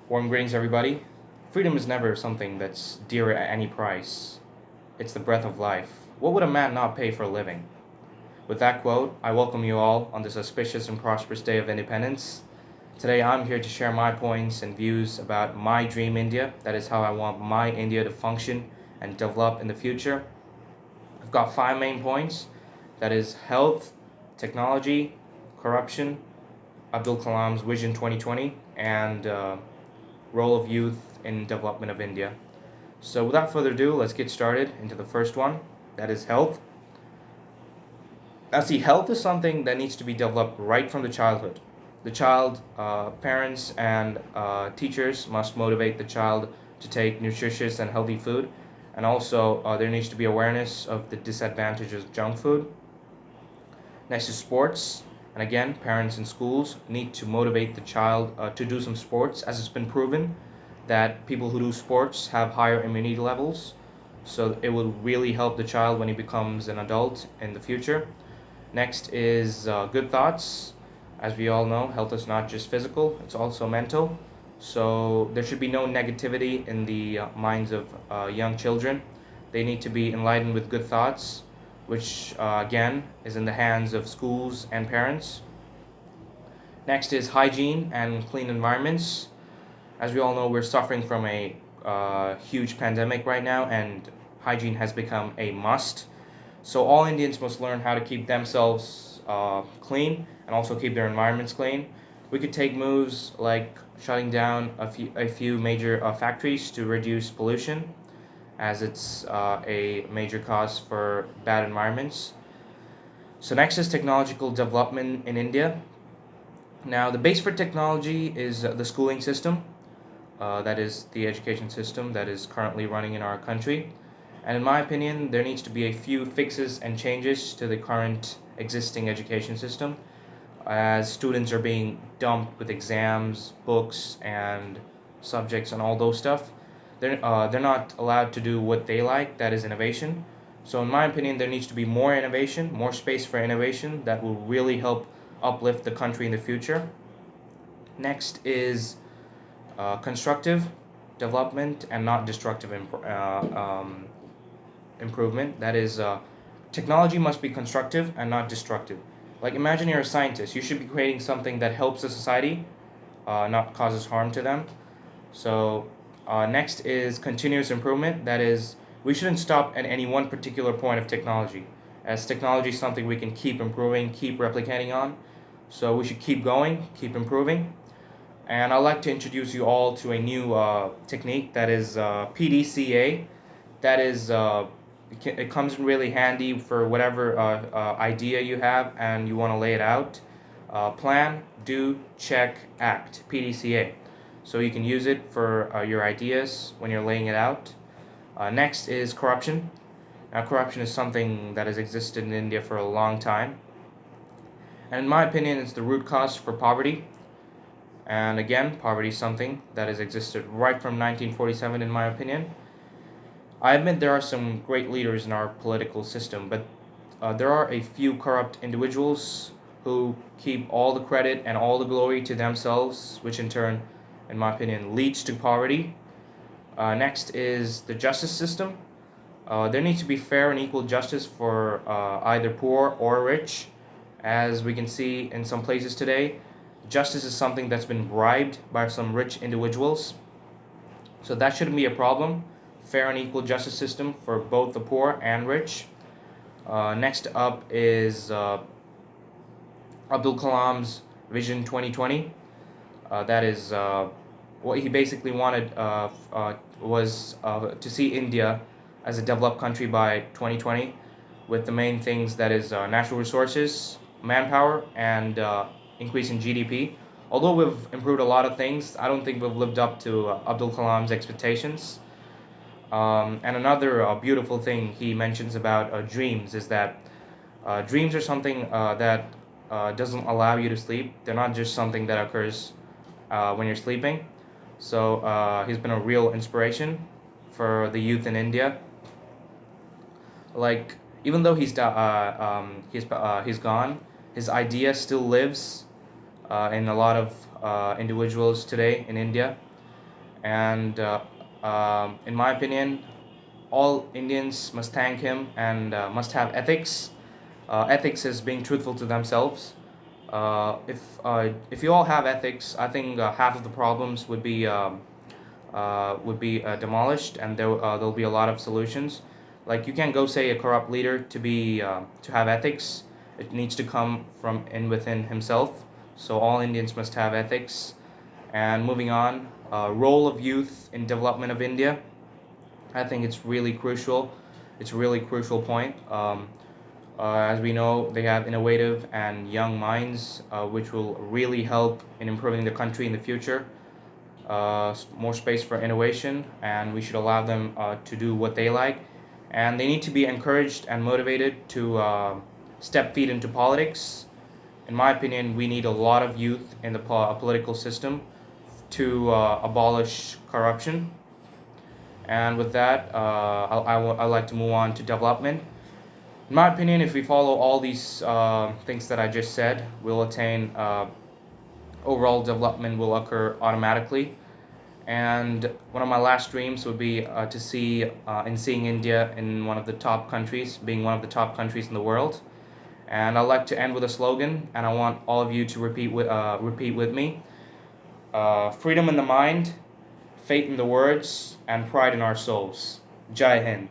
Warm greetings, everybody. Freedom is never something that's dear at any price. It's the breath of life. What would a man not pay for a living? With that quote, I welcome you all on this auspicious and prosperous day of independence. Today, I'm here to share my points and views about my dream India. That is how I want my India to function and develop in the future. I've got five main points. That is health, technology, corruption, Abdul Kalam's Vision 2020, and role of youth in development of India. So without further ado, let's get started into the first one. That is health. Now, see, health is something that needs to be developed right from the childhood. The child, parents, and teachers must motivate the child to take nutritious and healthy food, and also there needs to be awareness of the disadvantages of junk food. Next is sports. And again, parents and schools need to motivate the child to do some sports, as it's been proven that people who do sports have higher immunity levels. So it will really help the child when he becomes an adult in the future. Next is good thoughts. As we all know, health is not just physical, it's also mental. So there should be no negativity in the minds of young children. They need to be enlightened with good thoughts, which again is in the hands of schools and parents. Next is hygiene and clean environments. As we all know, we're suffering from a huge pandemic right now, and hygiene has become a must. So all Indians must learn how to keep themselves clean and also keep their environments clean. We could take moves like shutting down a few major factories to reduce pollution, as it's a major cause for bad environments. So next is technological development in India. Now, the base for technology is the schooling system. That is the education system that is currently running in our country. And in my opinion, there needs to be a few fixes and changes to the current existing education system, as students are being dumped with exams, books, and subjects and all those stuff. They're not allowed to do what they like, that is innovation. So in my opinion, there needs to be more innovation, more space for innovation that will really help uplift the country in the future. Next is constructive development and not destructive improvement. That is, technology must be constructive and not destructive. Like, imagine you're a scientist. You should be creating something that helps the society, not causes harm to them. So, next is continuous improvement. That is, we shouldn't stop at any one particular point of technology, as technology is something we can keep improving, keep replicating on. So, we should keep going, keep improving. And I'd like to introduce you all to a new technique, that is PDCA. That is, it comes in really handy for whatever idea you have and you want to lay it out. Plan, do, check, act. PDCA. So you can use it for your ideas when you're laying it out. Next is corruption. Now, corruption is something that has existed in India for a long time. And in my opinion, it's the root cause for poverty. And again, poverty is something that has existed right from 1947, in my opinion. I admit there are some great leaders in our political system, but there are a few corrupt individuals who keep all the credit and all the glory to themselves, which in turn, in my opinion, leads to poverty. Next is the justice system. There needs to be fair and equal justice for either poor or rich. As we can see in some places today, justice is something that's been bribed by some rich individuals. So that shouldn't be a problem. Fair and equal justice system for both the poor and rich. Next up is Abdul Kalam's Vision 2020. That is what he basically wanted was to see India as a developed country by 2020, with the main things, that is natural resources, manpower, and increasing GDP. Although we've improved a lot of things, I don't think we've lived up to Abdul Kalam's expectations. And another beautiful thing he mentions about dreams is that dreams are something that doesn't allow you to sleep. They're not just something that occurs when you're sleeping. So he's been a real inspiration for the youth in India. Like, even though he's gone, his idea still lives in a lot of individuals today in India. And in my opinion, all Indians must thank him and must have ethics. Ethics is being truthful to themselves. If you all have ethics, I think half of the problems would be demolished, and there'll be a lot of solutions. Like, you can't go say a corrupt leader to have ethics. It needs to come from in within himself. So all Indians must have ethics. And moving on, role of youth in development of India. I think it's really crucial. It's a really crucial point. As we know, they have innovative and young minds, which will really help in improving the country in the future. More space for innovation, and we should allow them to do what they like. And they need to be encouraged and motivated to step feet into politics. In my opinion, we need a lot of youth in the political system to abolish corruption. And with that, I'd like to move on to development. In my opinion, if we follow all these things that I just said, we'll attain overall development will occur automatically. And one of my last dreams would be to see in seeing India in one of the top countries, being one of the top countries in the world. And I'd like to end with a slogan, and I want all of you to repeat with me. Freedom in the mind, faith in the words, and pride in our souls. Jai Hind.